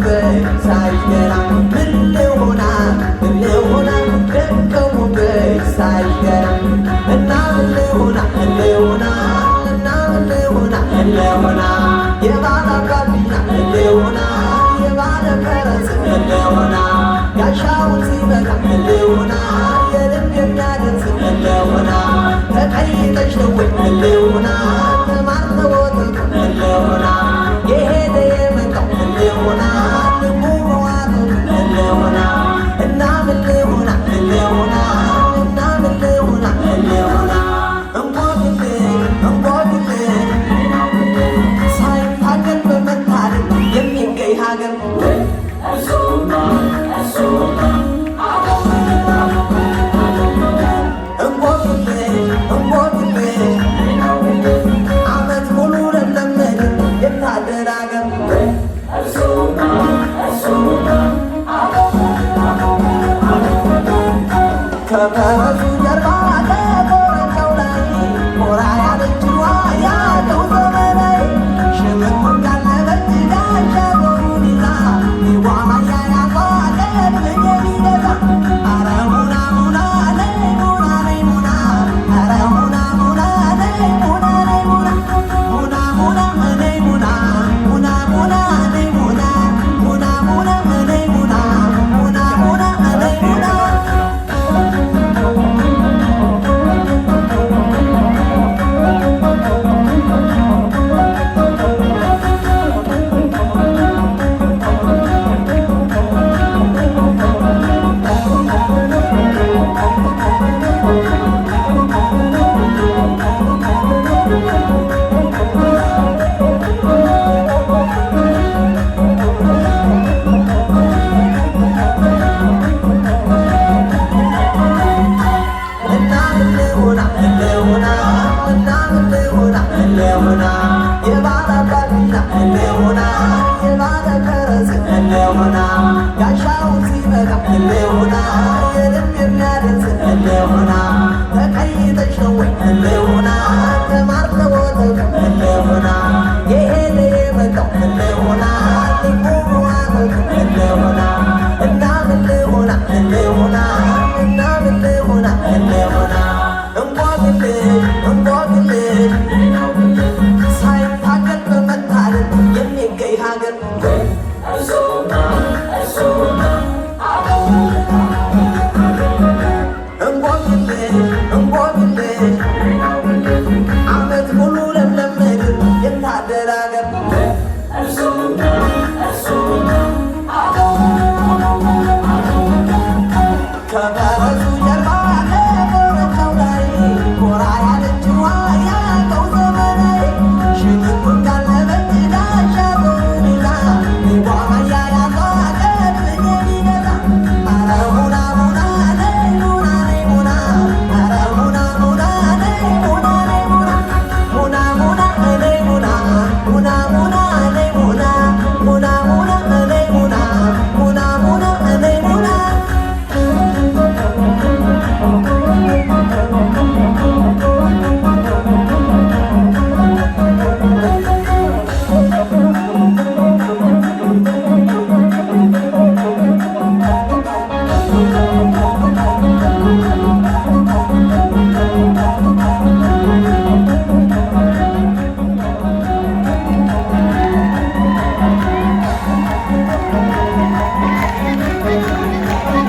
ሳይገራ ምን ልሆና ምን ልሆና ደከሙበት ሳይገራ እና ምን ልሆና ምን ልሆና እና ምን ልሆና ምን ልሆና የባለ ጋቢና ምን ልሆና የባለ ፈረስ ምን ልሆና ጋሻውን ሲመታ ምን ልሆና የልብ የሚያደርስ ምን ልሆና ተቀይጠሽ ነው ምን ልሆና ተማርተወተቱ ምን ልሆና የሄደ የመጣው ምን ልሆና ልቡ መዋጠቱ ምን ልሆና እና ምን ልሆና ምን ልሆና እና ምን ልሆና ምን ልሆና እንቆቅልሽ ሳይታገል በመታደል የሚገኝ ሀገር